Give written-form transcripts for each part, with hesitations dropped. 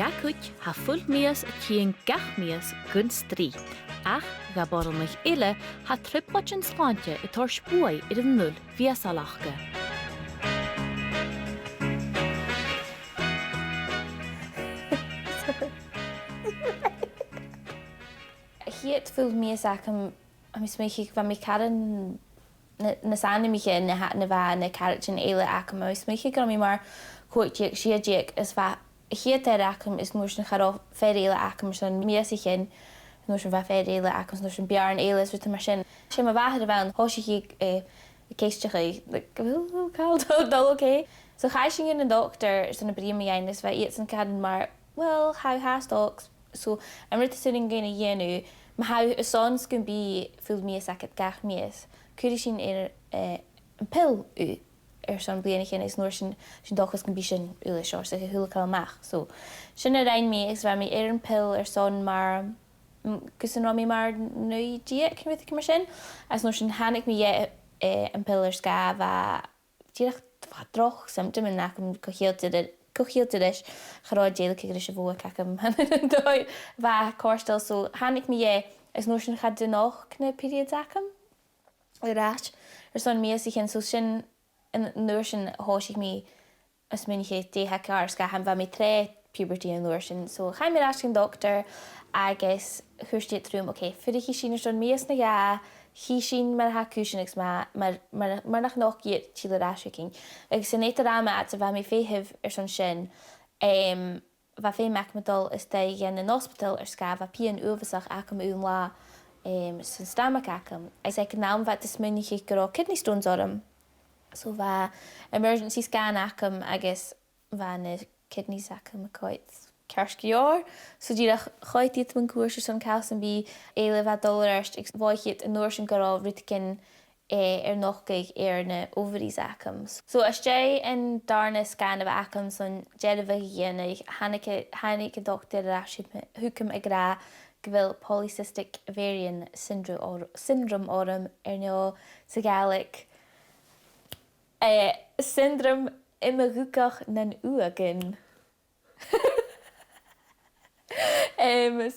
Gacuid ha fuil Mìos cían gach Mìos gun strí. Ach ga bhoireannaich eile ha tripáid an sláinte I tar spúi ar an null bhíos alachga. Hiet fuil Mìos acham mis méich van mi caran na sanimiche na bha na carat in eile acham mis méich gan mi mar chuairt siadéag is bha hiet acham is nuair na chará féile acham san Mìos in nuair san bha féile acham nuair san bearn eile is mar sin. Sé ma bhahad a bhain hoisiigh céisteach cáil dul oké. So chaising in an doctor san na bríam ein is bheith iad san cadan mar well how has dogs so I'm rit sitting gana dhéanú ma how a sons can be fuil Mìos ac gach Mìos. Cuidir sin an pil san blianachin is nuair sin dochas can be sin ule seo so thuúlaá amach. So sin a rain Mìos bheit mi an pil son mar gus an rámi mar nuidíag cyn bhith mar sin as nuair sin hánig mi an pil sca bheit díach droch symptom yn ac yn cochiiltid chará dèiligeadh is a bhua cacham dói bheit córstal so hánig mi is nuair sin chad noch na period acham rát son Mìos chin so sin nuair sin hóisiigh mi as miniché déthe car sca ham bheit mi tré puberty an nuair sin so chaim mir asking doctor agus chuirtíad trúm okay fuidir hí sin son Mìos na ga hí sin mar ha cúisinagus mar nach iad tíle ráisiking. Agus san étar ama at a bheit mi féhih son sin bheit fé meacmadul is de gin an hospital sca bheit pí an uasach acham ún lá san stomach acham. Ag sé nám bheit is miniché go kidney stones orm. So bheit emergency scan acham agus bheit na kidneys acham a coit. Cerscior, so díach choitiad man cuair san casan bí eile bheit dulirst ag bhaithid an nuair sin gorá ritcin nachgaigh na ovaries acham. So isté an darna scan of acham san jeadmh dhéanaigh hánig a doctor ráisiid thucam ag rá go bhfuil Polycystic Ovary Syndrome orm nó sa Gaelic Sionndram Ioma-Ghucach nan uagin.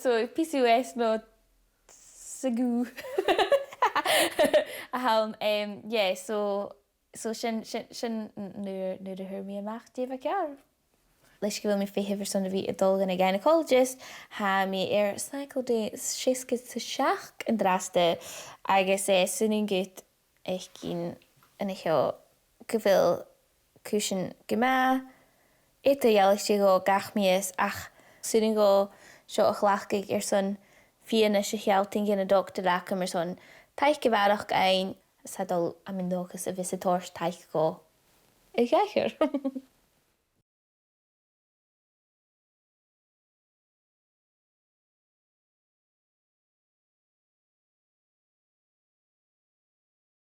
So PCOS no sagu yeah so sin nuair a thuir mi amach déobh cear. Leis go bhfuil mi féhifir san a bhí adul gan a gynecologist ha mi cycle de 6 sa 7 an drásta agus sunning gut ag cín ina cheo go bhfuil cúisin go má éta dhéalaiste go gach Mìos ach sunning go seo a chlachgaigh son fianna sa chealting gin a doctor acham son taich go bharach ein sa dul am an dochas a visitor taich go. I gaiir.